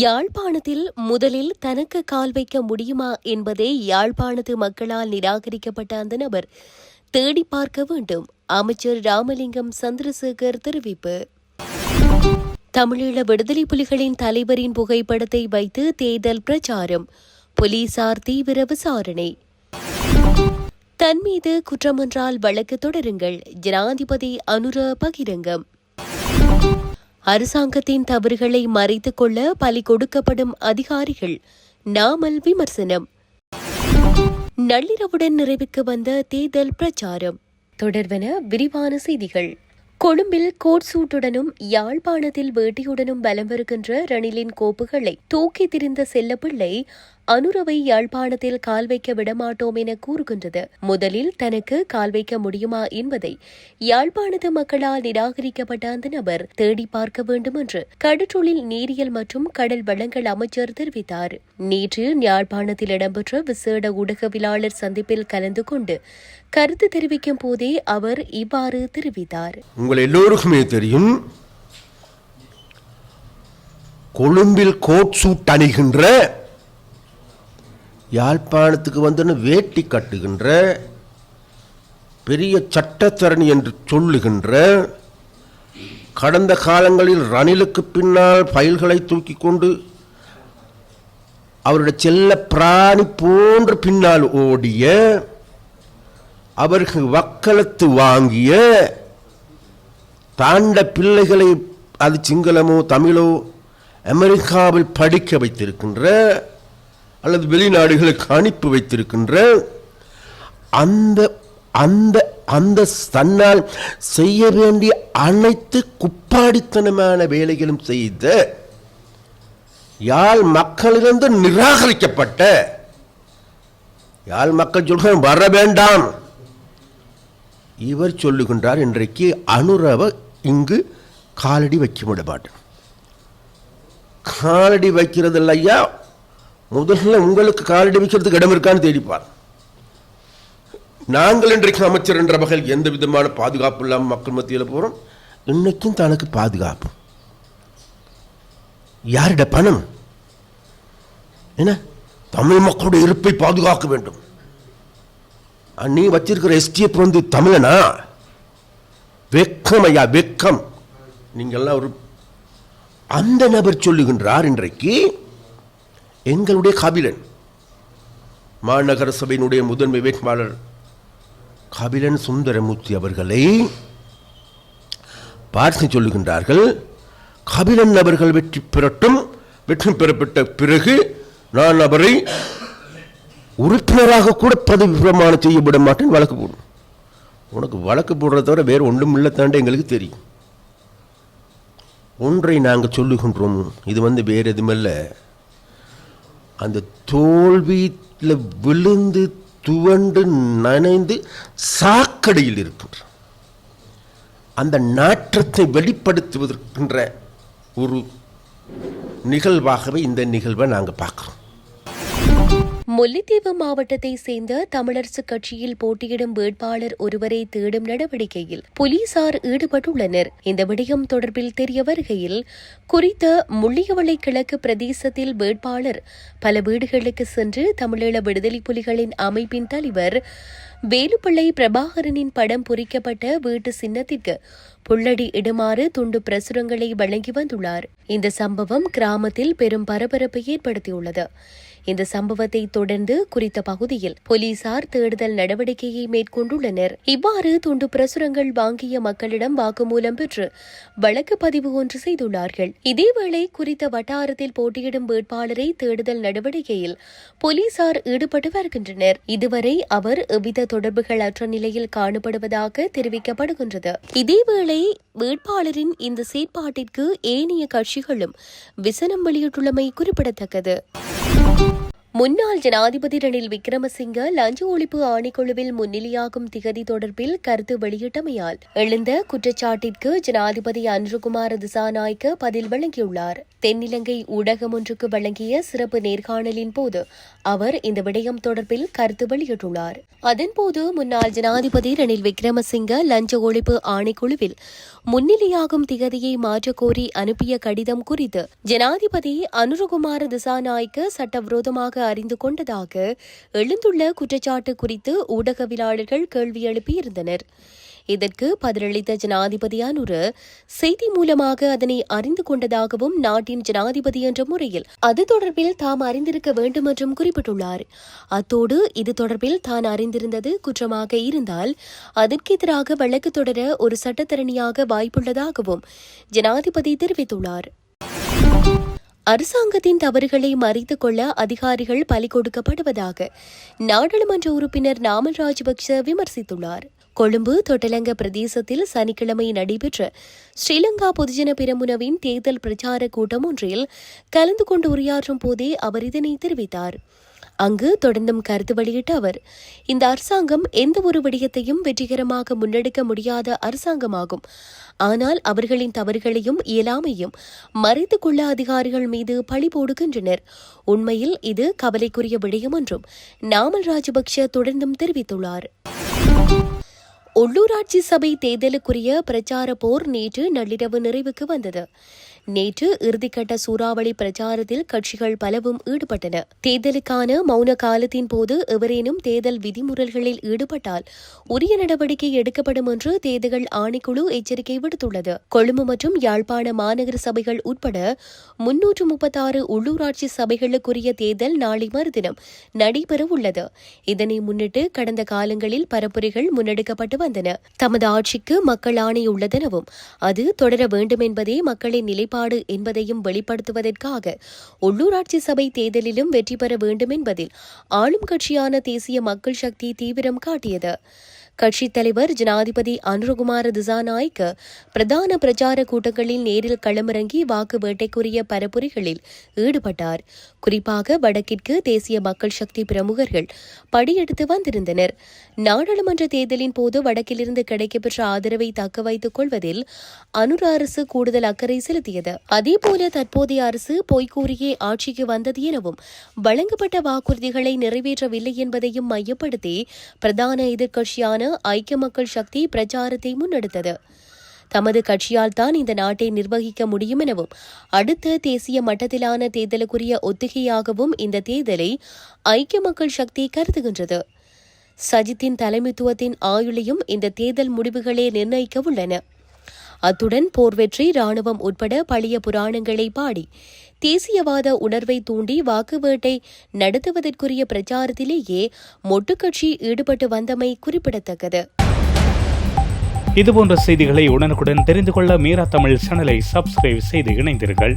யாழ்ப்பாணத்தில் முதலில் தனக்கு கால் வைக்க முடியுமா என்பதே யாழ்ப்பாணத்து மக்களால் நிராகரிக்கப்பட்ட அந்த நபர் தேடி பார்க்க வேண்டும். அமைச்சர் ராமலிங்கம் சந்திரசேகர் தெரிவிப்பு. தமிழீழ விடுதலை புலிகளின் தலைவரின் புகைப்படத்தை வைத்து தேர்தல் பிரச்சாரம், போலீசார் தீவிர விசாரணை. தன் மீது குற்றமொன்றால் வழக்கு தொடருங்கள், ஜனாதிபதி அனுர பகிரங்கம். அரசாங்கத்தின் தவறுகளை மறைத்துக் கொள்ள பலி கொடுக்கப்படும் அதிகாரிகள், நாமல் விமர்சனம். நள்ளிரவுடன் நிறைவுக்கு வந்த தேர்தல் பிரச்சாரம் தொடர்வன விரிவான செய்திகள். கொழும்பில் கோட் சூட்டுடனும் யாழ்ப்பாணத்தில் வேட்டியுடனும் பலம் வருகின்ற ரணிலின் கோப்புகளை தூக்கி திரிந்த செல்லப்பிள்ளை அனுரவை யாழ்ப்பாணத்தில் கால் வைக்க விடமாட்டோம் என கூறுகின்றது. முதலில் தனக்கு கால் வைக்க முடியுமா என்பதை யாழ்ப்பாணத்து மக்களால் நிராகரிக்கப்பட்ட அந்த நபர் தேடி பார்க்க வேண்டும் என்று கடற்றொழில் நீரியல் மற்றும் கடல் வளங்கள் அமைச்சர் தெரிவித்தார். நேற்று யாழ்ப்பாணத்தில் இடம்பெற்ற விசேட ஊடகவியலாளர் சந்திப்பில் கலந்து கொண்டு கருத்து தெரிவிக்கும் போதே அவர் இவ்வாறு தெரிவித்தார். உங்கள் எல்லோருக்குமே தெரியும், கொழும்பில் கோட் சூட் அணிகின்ற, யாழ்ப்பாணத்துக்கு வந்து வேட்டி கட்டுகின்ற, பெரிய சட்டத்தரணி என்று சொல்லுகின்ற, கடந்த காலங்களில் ரணிலுக்கு பின்னால் ஃபைல்களை தூக்கி கொண்டு அவருடைய செல்ல பிராணி போன்று பின்னால் ஓடிய, அவர்கள் வக்களத்து வாங்கிய, தாண்ட பிள்ளைகளை அது சிங்களமோ தமிழோ அமெரிக்காவில் படிக்க வைத்திருக்கின்ற அல்லது வெளிநாடுகளுக்கு அனுப்பி வைத்திருக்கின்ற அந்த அந்த அந்த தன்னால் செய்ய வேண்டிய அனைத்து குப்பாடித்தனமான வேலைகளும் செய்த யாழ் மக்களிலிருந்து நிராகரிக்கப்பட்ட, யாழ் மக்கள் சொல்ல வர வேண்டாம், இவர் சொல்லுகின்றார் இன்றைக்கு அனுரவ இங்கு காலடி வைக்க விட மாட்டேன். காலடி வைக்கிறது இல்லையா, முதல்ல உங்களுக்கு காலடி வைக்கிறதுக்கு இடம் இருக்கான்னு தேடிப்பார். நாங்கள் இன்றைக்கு அமைச்சர் என்ற வகையில் எந்த விதமான பாதுகாப்பு இல்லாமல் மக்கள் மத்தியில் போகிறோம். இன்னைக்கும் தனக்கு பாதுகாப்பு யாரிட பணம் என்ன? தமிழ் மக்களுடைய இருப்பை பாதுகாக்க வேண்டும். நீ வச்சிருக்கிற எஸ்டிஎஃப் வந்து தமிழனா? வெக்கம் ஐயா, வெக்கம். நீங்கள்லாம் ஒரு அந்த நபர் சொல்லுகின்றார் இன்றைக்கு எங்களுடைய கபிலன், மாநகர சபையினுடைய முதன்மை வேட்பாளர் கபிலன் சுந்தரமூர்த்தி அவர்களை பார்த்து சொல்லுகின்றார்கள், கபிலன் அவர்கள் வெற்றி பெறட்டும், வெற்றி பெறப்பட்ட பிறகு நான் அவரை உறுப்பினராக கூட பதவி பிரமாணம் செய்ய விட மாட்டேன், வழக்கு போடும். உனக்கு வழக்கு போடுறத தவிர வேறு ஒன்றும் இல்லை தாண்ட எங்களுக்கு தெரியும். ஒன்றை நாங்கள் சொல்லுகின்றோம், இது வேறு எதுவுமல்ல, அந்த தோல்வியில் விழுந்து துவண்டு நனைந்து சாக்கடையில் இருக்கின்ற அந்த நாற்றத்தை வெளிப்படுத்துவதற்கின்ற ஒரு நிகழ்வாகவே இந்த நிகழ்வை நாங்கள் பார்க்கிறோம். முல்லைத்தீவு மாவட்டத்தை சேர்ந்த தமிழரசு கட்சியில் போட்டியிடும் வேட்பாளர் ஒருவரை தேடும் நடவடிக்கையில் போலீசார் ஈடுபட்டுள்ளனர். இந்த விடயம் தொடர்பில் தெரிய வருகையில், குறித்த முள்ளியவளை கிழக்கு பிரதேசத்தில் வேட்பாளர் பல வீடுகளுக்கு சென்று தமிழீழ விடுதலை புலிகளின் அமைப்பின் தலைவர் வேலுப்பிள்ளை பிரபாகரனின் படம் பொறிக்கப்பட்ட வீட்டு சின்னத்திற்கு புள்ளடி இடுமாறு துண்டு பிரசுரங்களை வழங்கி வந்துள்ளார். இந்த சம்பவம் கிராமத்தில் பெரும் பரபரப்பை ஏற்படுத்தியுள்ளது. இந்த சம்பவத்தை தொடர்ந்து குறித்த பகுதியில் போலீசார் தேடுதல் நடவடிக்கையை மேற்கொண்டுள்ளனர். இவ்வாறு துண்டு பிரசுரங்கள் வாங்கிய மக்களிடம் வாக்குமூலம் பெற்று வழக்கு பதிவு ஒன்று செய்துள்ளார்கள். இதேவேளை குறித்த வட்டாரத்தில் போட்டியிடும் வேட்பாளரை தேடுதல் நடவடிக்கையில் போலீசார் ஈடுபட்டு வருகின்றனர். இதுவரை அவர் எவ்வித தொடர்புகள் அற்ற நிலையில் காணப்படுவதாக தெரிவிக்கப்படுகின்றது. இதேவேளை வேட்பாளரின் இந்த செயற்பாட்டிற்கு ஏனைய கட்சிகளும் விசனம் வெளியிட்டுள்ளமை குறிப்பிடத்தக்கது. முன்னாள் ஜனாதிபதி ரணில் விக்ரமசிங்க லஞ்ச ஒழிப்பு ஆணைக்குழுவில் முன்னிலையாகும் திகதி தொடர்பில் கருத்து வெளியிட்டமையால் எழுந்த குற்றச்சாட்டிற்கு ஜனாதிபதி அனுரகுமார திசாநாயக்க பதில் வழங்கியுள்ளார். தென்னிலங்கை ஊடகம் ஒன்றுக்கு வழங்கிய சிறப்பு நேர்காணலின் போது அவர் இந்த விடயம் தொடர்பில் கருத்து வெளியிட்டுள்ளார். அதன்போது முன்னாள் ஜனாதிபதி ரணில் விக்ரமசிங்க லஞ்ச ஒழிப்பு ஆணைக்குழுவில் முன்னிலையாகும் திகதியை மாற்றக்கோரி அனுப்பிய கடிதம் குறித்து ஜனாதிபதி அனுரகுமார திசாநாயக்க சட்டவிரோதமாக அறிந்து கொண்டதாக எழுந்துள்ள குற்றச்சாட்டு குறித்து ஊடகவியலாளர்கள் கேள்வி எழுப்பியிருந்தனர். இதற்கு பதிலளித்த ஜனாதிபதி அனுர செய்தி மூலமாக அதனை அறிந்து கொண்டதாகவும் நாட்டின் ஜனாதிபதி என்ற முறையில் அது தொடர்பில் தாம் அறிந்திருக்க வேண்டும் என்றும் குறிப்பிட்டுள்ளார். அத்தோடு இது தொடர்பில் தான் அறிந்திருந்தது குற்றமாக இருந்தால் அதற்கு எதிராக வழக்கு தொடர ஒரு சட்டத்தரணியாக வாய்ப்புள்ளதாகவும் ஜனாதிபதி தெரிவித்துள்ளார். அரசாங்கத்தின் தவறுகளை மறைத்துக் கொள்ள அதிகாரிகள் பலி கொடுக்கப்படுவதாக நாடாளுமன்ற உறுப்பினர் நாமல் ராஜபக்ச விமர்சித்துள்ளார். கொழும்பு தொட்டலங்க பிரதேசத்தில் சனிக்கிழமை நடைபெற்ற ஸ்ரீலங்கா பொதுஜன பெரமுனவின் தேர்தல் பிரச்சார கூட்டம் ஒன்றில் கலந்து கொண்டு உரையாற்றும் போதே அவர் இதனை தெரிவித்தார். அங்கு தொடர்ந்தும் கருத்து வெளியிட்ட அவர், இந்த அரசாங்கம் எந்த ஒரு விடயத்தையும் வெற்றிகரமாக முன்னெடுக்க முடியாத அரசாங்கமாகும். ஆனால் அவர்களின் தவறுகளையும் இயலாமையும் மறைத்துக் கொள்ள அதிகாரிகள் மீது பழி போடுகின்றனர். உண்மையில் இது கவலைக்குரிய விடயம் என்றும் நாமல் ராஜபக்ஷ தொடர்ந்தும் தெரிவித்துள்ளார். உள்ளூராட்சி சபை தேர்தலுக்குரிய பிரச்சார போர் நேற்று நள்ளிரவு நிறைவுக்கு வந்தது. நேற்று இறுதிக்கட்ட சூறாவளி பிரச்சாரத்தில் கட்சிகள் பலவும் ஈடுபட்டன. தேர்தலுக்கான மௌன காலத்தின் போது எவரேனும் தேர்தல் விதிமுறைகளில் ஈடுபட்டால் உரிய நடவடிக்கை எடுக்கப்படும் என்று தேர்தல் ஆணைக்குழு எச்சரிக்கை விடுத்துள்ளது. கொழும்பு மற்றும் யாழ்ப்பாண மாநகர சபைகள் உட்பட 336 உள்ளூராட்சி சபைகளுக்குரிய தேர்தல் நாளை மறுதினம் நடைபெறவுள்ளது. இதனை முன்னிட்டு கடந்த காலங்களில் பரப்புரைகள் முன்னெடுக்கப்பட்டு வந்தன. தமது ஆட்சிக்கு மக்கள் ஆணை உள்ளதெனவும் அது தொடர வேண்டும் என்பதே மக்களின் நிலைப்பாடு என்பதையும் வெளிப்படுத்துவதற்காக உள்ளூராட்சி சபை தேர்தலிலும் வெற்றி பெற வேண்டும் என்பதில் ஆளும் கட்சியான தேசிய மக்கள் சக்தி தீவிரம் காட்டியது. கட்சித் தலைவர் ஜனாதிபதி அனுரகுமார திசாநாயக்க பிரதான பிரச்சார கூட்டங்களில் நேரில் களமிறங்கி வாக்கு வேட்டைக்குரிய பரப்புரைகளில் ஈடுபட்டார். குறிப்பாக வடக்கிற்கு தேசிய மக்கள் சக்தி பிரமுகர்கள் படியெடுத்து வந்திருந்தனர். நாடாளுமன்ற தேர்தலின் போது வடக்கிலிருந்து கிடைக்கப்பெற்ற ஆதரவை தக்க வைத்துக் கொள்வதில் அனுர அரசு கூடுதல் அக்கறை செலுத்தியது. அதேபோல தற்போதைய அரசு பொய்கூறியே ஆட்சிக்கு வந்தது எனவும் வழங்கப்பட்ட வாக்குறுதிகளை நிறைவேற்றவில்லை என்பதையும் மையப்படுத்தி பிரதான எதிர்க்கட்சியான ஐக்கிய மக்கள் சக்தி பிரச்சாரத்தை முன்னெடுத்தது. தமது கட்சியால் தான் இந்த நாட்டை நிர்வகிக்க முடியும் எனவும் அடுத்த தேசிய மட்டத்திலான தேர்தலுக்குரிய ஒத்திகையாகவும் இந்த தேர்தலை ஐக்கிய மக்கள் சக்தி கருதுகின்றது. சஜித்தின் தலைமைத்துவத்தின் ஆயுளையும் இந்த தேர்தல் முடிவுகளே நிர்ணயிக்க உள்ளன. அத்துடன் போர் வெற்றி, ராணுவம் உட்பட பழைய புராணங்களை பாடி தேசியவாத உணர்வை தூண்டி வாக்கு வேட்டை நடத்துவதற்குரிய பிரச்சாரத்திலேயே மொட்டுக்கட்சி ஈடுபட்டு வந்தமை குறிப்பிடத்தக்கது. இதுபோன்ற செய்திகளை உடனுக்குடன் தெரிந்து கொள்ள மீரா தமிழ் சேனலை சப்ஸ்கிரைப் செய்து இணைந்தீர்கள்.